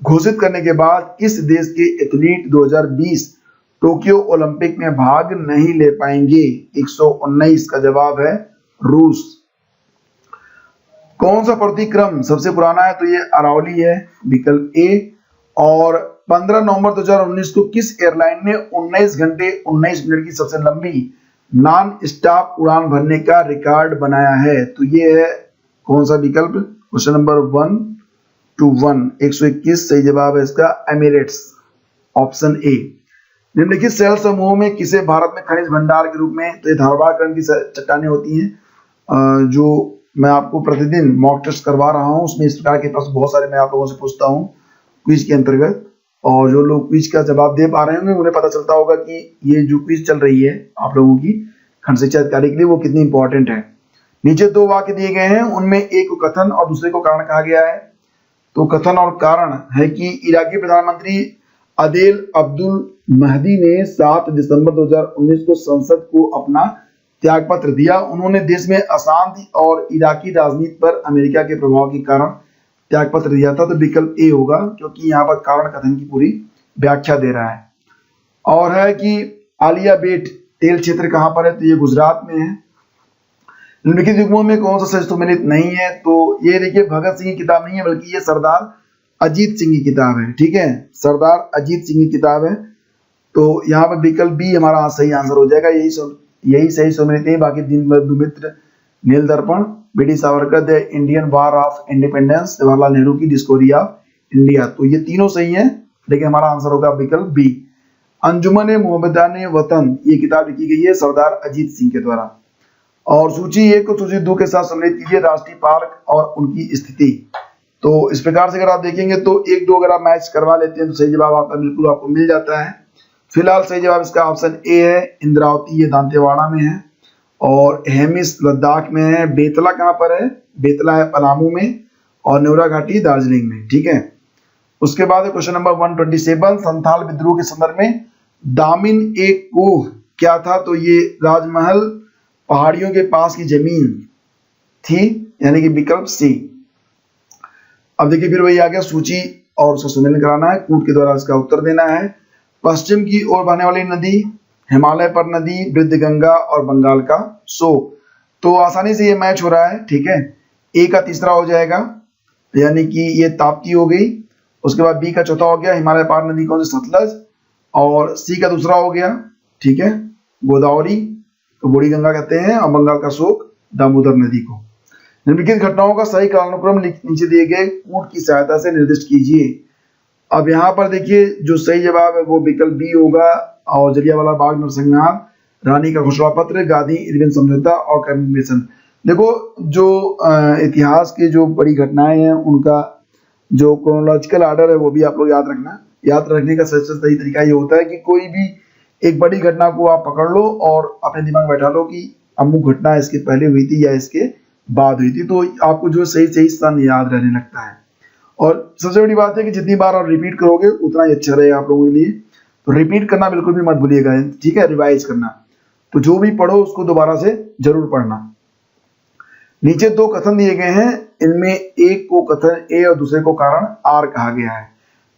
घोषित करने के बाद किस देश के एथलीट 2020 टोक्यो ओलंपिक में भाग नहीं ले पाएंगे? 119 का जवाब है रूस। कौन सा प्रतिक्रम सबसे पुराना है? तो ये अरावली है, विकल्प ए। और 15 नवंबर 2019 को किस एयरलाइन ने 19 घंटे 19 मिनट की सबसे लंबी नॉन स्टॉप उड़ान भरने का रिकॉर्ड बनाया है? तो ये है कौन सा विकल्प? क्वेश्चन नंबर 121, 121 सही जवाब है इसका एमिरेट्स, ऑप्शन ए। निम्नलिखित शैल समूह में किसे भारत में खनिज भंडार के रूप में, तो ये धारवाड़करण की चट्टानें होती हैं, जो मैं आपको प्रतिदिन मॉक टेस्ट करवा रहा हूँ, उसमें इस प्रकार के प्रश्न बहुत सारे मैं आप लोगों से पूछता हूँ क्विज के अंतर्गत, और जो लोग क्विज का जवाब दे पा रहे होंगे उन्हें पता चलता होगा कि ये जो क्विज चल रही है आप लोगों की खंड शिक्षा अधिकारी के लिए वो कितनी इंपॉर्टेंट है। नीचे 2 वाक्य दिए गए हैं, उनमें एक को कथन और दूसरे को कारण कहा गया है। तो कथन और कारण है कि इराकी प्रधानमंत्री अदेल अब्दुल महदी ने 7 दिसंबर 2019 को संसद को अपना त्यागपत्र दिया। उन्होंने देश में अशांति और इराकी राजनीति पर अमेरिका के प्रभाव के कारण त्यागपत्र दिया था, तो विकल्प ए होगा, क्योंकि यहाँ पर कारण कथन की पूरी व्याख्या दे रहा है। और है कि आलिया बेट तेल क्षेत्र कहाँ पर है? तो ये गुजरात में है। निम्नलिखित युग्मों में कौन सा सही सुमेलित नहीं है? तो ये देखिए भगत सिंह की किताब नहीं है, बल्कि ये सरदार अजीत सिंह की किताब है, ठीक है, सरदार अजीत सिंह की किताब है। तो यहाँ पर विकल्प बी हमारा सही आंसर हो जाएगा, यही सही सुमेलित नहीं, बाकी Deenbandhu Mitra Nil Darpan, VD Savarkar, the Indian war of independence, Jawaharlal Nehru की डिस्कवरी ऑफ इंडिया। तो ये तीनों सही है, लेकिन हमारा आंसर होगा विकल्प बी। अंजुमन मोहम्मदान वतन, ये किताब लिखी गई है सरदार अजीत सिंह के द्वारा। और सूची 1 को सूची 2 के साथ सम्मिलित कीजिए, राष्ट्रीय पार्क और उनकी स्थिति। तो इस प्रकार से अगर आप देखेंगे तो 1-2 अगर आप मैच करवा लेते हैं तो सही जवाब आपका बिल्कुल आपको मिल जाता है। फिलहाल सही जवाब इसका ऑप्शन ए है, इंद्रावती, ये दांतेवाड़ा में है, और हेमिस लद्दाख में है। बेतला कहाँ पर है? बेतला है पलामू में, और न्यूरा घाटी दार्जिलिंग में। ठीक है, उसके बाद क्वेश्चन नंबर 127, संथाल विद्रोह के संदर्भ में दामिन एक कोह क्या था? तो ये राजमहल पहाड़ियों के पास की जमीन थी, यानी कि विकल्प सी। अब देखिए फिर वही आ गया सूची और उसका सुमेलन कराना है, कूट के द्वारा इसका उत्तर देना है। पश्चिम की ओर बहने वाली नदी, हिमालय पर नदी, वृद्ध गंगा और बंगाल का शोक। तो आसानी से ये मैच हो रहा है। ठीक है, ए का तीसरा हो जाएगा, यानी कि ये ताप्ती हो गई। उसके बाद बी का चौथा हो गया, हिमालय पार नदी कौन सी? सतलज। और सी का दूसरा हो गया, ठीक है, गोदावरी, तो बूढ़ी गंगा कहते हैं, और बंगाल का शोक दामोदर नदी को। निम्नलिखित घटनाओं का सही कालानुक्रम नीचे दिए गए कूट की सहायता से निर्दिष्ट कीजिए। अब यहाँ पर देखिए जो सही जवाब है वो विकल्प बी होगा, और जलियांवाला बाग नरसंहार, रानी का घोषणा पत्र, गांधी इरविन समझौता और कम्युनिकेशन। देखो जो इतिहास के जो बड़ी घटनाएं हैं उनका जो क्रोनोलॉजिकल ऑर्डर है वो भी आप लोग याद रखना। याद रखने का सबसे सही तरीका ये होता है कि कोई भी एक बड़ी घटना को आप पकड़ लो और अपने दिमाग में बैठा लो कि अमुक घटना इसके पहले हुई थी या इसके बाद हुई थी, तो आपको जो सही सही सन याद रहने लगता है। और सबसे बड़ी बात है कि जितनी बार आप रिपीट करोगे उतना ही अच्छा रहेगा आप लोगों के लिए। तो रिपीट करना बिल्कुल भी मत भूलिएगा, ठीक है, रिवाइज करना। तो जो भी पढ़ो उसको दोबारा से जरूर पढ़ना। नीचे 2 कथन दिए गए हैं, इनमें एक को कथन ए और दूसरे को कारण आर कहा गया है।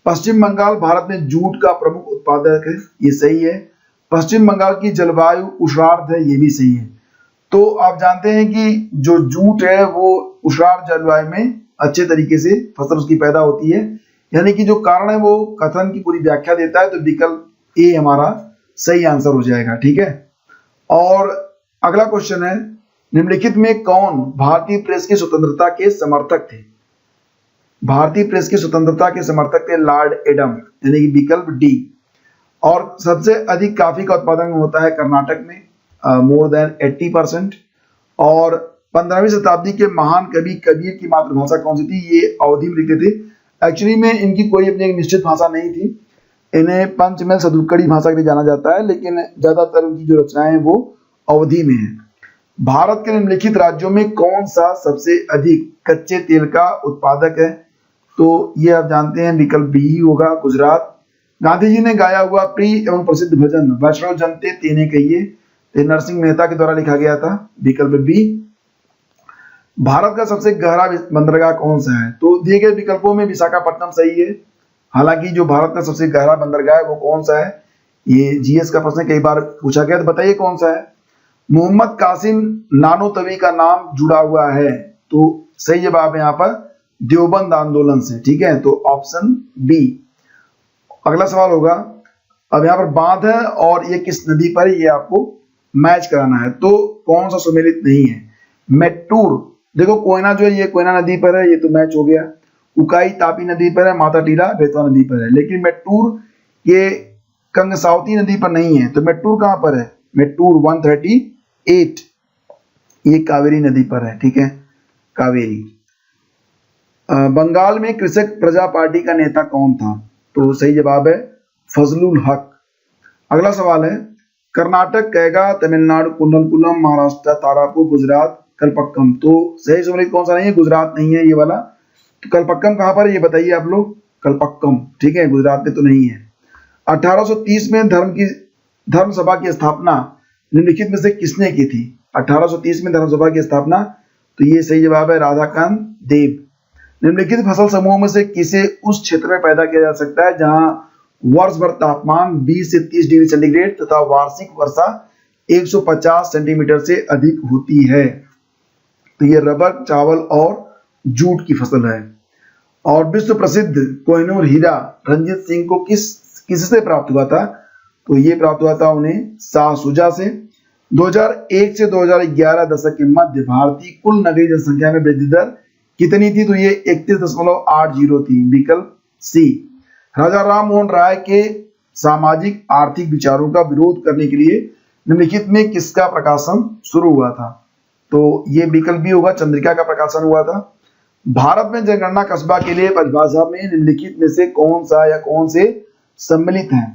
पश्चिम बंगाल भारत में जूट का प्रमुख उत्पादक है, ये सही है। पश्चिम बंगाल की जलवायु उष्णार्ध है, ये भी सही है। तो आप जानते हैं कि जो जूट है वो उष्णार्ध जलवायु में अच्छे तरीके से फसल उसकी पैदा होती है, यानी कि जो कारण है वो कथन की पूरी व्याख्या देता है। तो विकल्प ए हमारा सही आंसर हो जाएगा। ठीक है, और अगला क्वेश्चन है, निम्नलिखित में कौन भारतीय प्रेस की स्वतंत्रता के समर्थक थे? भारतीय प्रेस की स्वतंत्रता के समर्थक थे लॉर्ड एडम, यानी कि विकल्प डी। और सबसे अधिक कॉफी का उत्पादन होता है कर्नाटक में, मोर देन 80%। और 15वीं शताब्दी के महान कवि कबीर की मातृभाषा कौन सी थी? ये अवधी में लिखते थे। एक्चुअली में इनकी कोई अपनी एक निश्चित भाषा नहीं थी, इन्हें पंचमेल सदुक्कड़ी भाषा के लिए जाना जाता है, लेकिन ज्यादातर उनकी जो रचनाएं हैं वो अवधी में है। भारत के निम्नलिखित राज्यों में कौन सा सबसे अधिक कच्चे तेल का उत्पादक है? तो ये आप जानते हैं विकल्प बी ही होगा, गुजरात। गांधी जी ने गाया हुआ प्रिय एवं प्रसिद्ध भजन वैष्णव जनते तेने कहिए, नरसिंह मेहता के द्वारा लिखा गया था, विकल्प बी। भारत का सबसे गहरा बंदरगाह कौन सा है? तो दिए गए विकल्पों में विशाखापट्टनम सही है। हालांकि जो भारत का सबसे गहरा बंदरगाह है वो कौन सा है, ये जीएस का प्रश्न कई बार पूछा गया, तो बताइए कौन सा है। मोहम्मद कासिम नानोतवी का नाम जुड़ा हुआ है, तो सही जवाब है यहाँ पर देवबंद आंदोलन से। ठीक है, तो ऑप्शन बी। अगला सवाल होगा, अब यहाँ पर बांध है और ये किस नदी पर है, ये आपको मैच कराना है। तो कौन सा सुमेलित नहीं है? मेट्टूर, देखो कोयना जो है ये कोयना नदी पर है, ये तो मैच हो गया। उकाई तापी नदी पर है, माता टीला बेतवा नदी पर है, लेकिन मेट्टूर ये कंगसावती नदी पर नहीं है। तो मेट्टूर कहाँ पर है? मेट्टूर 138 ये कावेरी नदी पर है। ठीक है, कावेरी। बंगाल में कृषक प्रजा पार्टी का नेता कौन था? तो सही जवाब है फजलुल हक। अगला सवाल है, कर्नाटक कैगा, तमिलनाडु कुंडलकुलम, महाराष्ट्र तारापुर, गुजरात कलपक्कम। तो सही सुमेलित कौन सा नहीं है? गुजरात नहीं है ये वाला। तो कलपक्कम कहाँ पर है ये बताइए आप लोग। कलपक्कम, ठीक है, गुजरात में तो नहीं है। 1830 में धर्म सभा की स्थापना निम्नलिखित में से किसने की थी? 1830 में धर्म सभा की स्थापना, तो ये सही जवाब है राधाकांत देव। निम्नलिखित फसल समूह में से किसे उस क्षेत्र में पैदा किया जा सकता है जहां वर्ष भर तापमान 20 से 30 डिग्री सेंटीग्रेड तथा वार्षिक वर्षा 150 सेंटीमीटर से अधिक होती है? तो ये रबर, चावल और जूट की फसल है। और विश्व प्रसिद्ध कोहिनूर हीरा रंजीत सिंह को किससे प्राप्त हुआ था? तो ये प्राप्त हुआ था उन्हें शाह शुजा से। 2001 से 2011 दशक के मध्य भारतीय कुल नगरीय जनसंख्या में वृद्धि दर कितनी थी? तो ये 31.80 थी। विकल्प सी। राजा राम मोहन राय के सामाजिक आर्थिक विचारों का विरोध करने के लिए निम्नलिखित में किसका प्रकाशन शुरू हुआ था? तो ये विकल्प भी होगा, चंद्रिका का प्रकाशन हुआ था। भारत में जनगणना कस्बा के लिए परिभाषा में निम्नलिखित में से कौन सा या कौन से सम्मिलित हैं?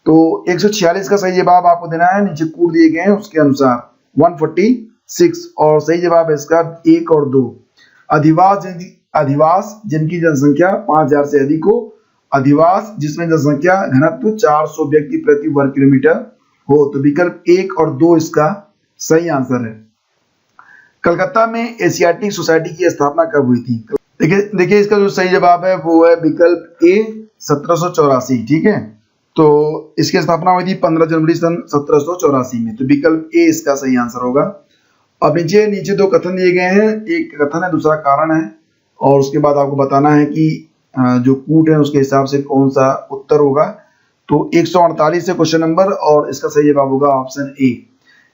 तो 146 का सही जवाब आपको देना है, नीचे कोड दिए गए हैं उसके अनुसार 146, और सही जवाब है इसका 1 और 2। अधिवास जिनकी जनसंख्या 5000 से अधिक हो, अधिवास जिसमें जनसंख्या घनत्व 400 व्यक्ति प्रति वर्ग किलोमीटर हो। तो विकल्प 1 और 2 इसका सही आंसर है। कलकत्ता में एशियाटिक सोसाइटी की स्थापना कब हुई थी? देखिए इसका जो सही जवाब है वो है विकल्प ए 1784। ठीक है, तो इसकी स्थापना हुई थी 15 जनवरी सन 1784 में। तो विकल्प ए इसका सही आंसर होगा। अब नीचे दो कथन दिए गए हैं, एक कथन है दूसरा कारण है, और उसके बाद आपको बताना है कि जो कूट है उसके हिसाब से कौन सा उत्तर होगा। तो 148 से क्वेश्चन नंबर, और इसका सही जवाब होगा ऑप्शन ए।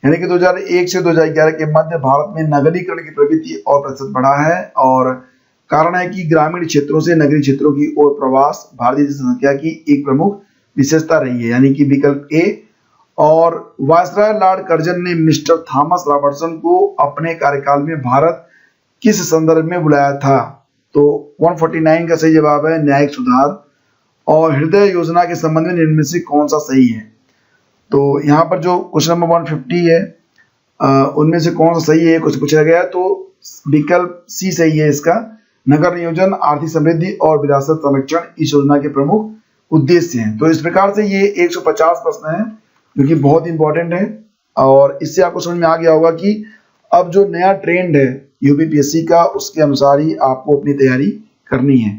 यानी कि 2001 से 2011 के मध्य भारत में नगरीकरण की प्रवृत्ति और प्रतिशत बढ़ा है, और कारण है कि ग्रामीण क्षेत्रों से नगरीय क्षेत्रों की ओर प्रवास भारतीय जनसंख्या की एक प्रमुख विशेषता रही है, यानी कि विकल्प ए। और वायसराय लॉर्ड कर्जन ने मिस्टर थॉमस रॉबर्टसन को अपने कार्यकाल में भारत किस संदर्भ में बुलाया था? तो 149 का सही जवाब है न्यायिक सुधार। और हृदय योजना के संबंध में निम्न में से कौन सा सही है? तो यहाँ पर जो क्वेश्चन नंबर 150 है उनमें से कौन सा सही है कुछ पूछा गया, तो विकल्प सी सही है इसका। नगर नियोजन, आर्थिक समृद्धि और विरासत संरक्षण इस योजना के प्रमुख उद्देश्य हैं। तो इस प्रकार से ये 150 प्रश्न है जो कि बहुत इंपॉर्टेंट है, और इससे आपको समझ में आ गया होगा कि अब जो नया ट्रेंड है यूपीपीएससी का उसके अनुसार ही आपको अपनी तैयारी करनी है।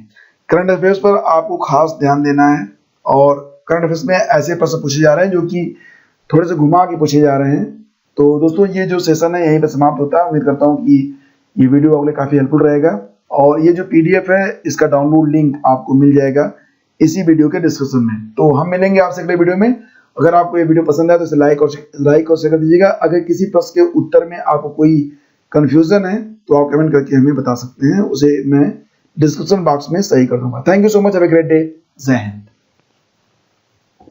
करंट अफेयर्स पर आपको खास ध्यान देना है, और करंट अफेयर्स में ऐसे प्रश्न पूछे जा रहे हैं जो कि थोड़े से घुमा के पूछे जा रहे हैं। तो दोस्तों ये जो सेशन है यहीं पर समाप्त होता है। उम्मीद करता हूँ कि ये वीडियो आपके लिए काफ़ी हेल्पफुल रहेगा, और ये जो पीडीएफ है इसका डाउनलोड लिंक आपको मिल जाएगा इसी वीडियो के डिस्क्रिप्शन में। तो हम मिलेंगे आपसे अगले वीडियो में। अगर आपको ये वीडियो पसंद आए तो इसे लाइक और शेयर कर दीजिएगा। अगर किसी प्रश्न के उत्तर में आपको कोई कंफ्यूजन है तो आप कमेंट करके हमें बता सकते हैं, उसे मैं डिस्क्रिप्शन बॉक्स में सही कर दूंगा। Thank you so much, have a great day. जय हिंद।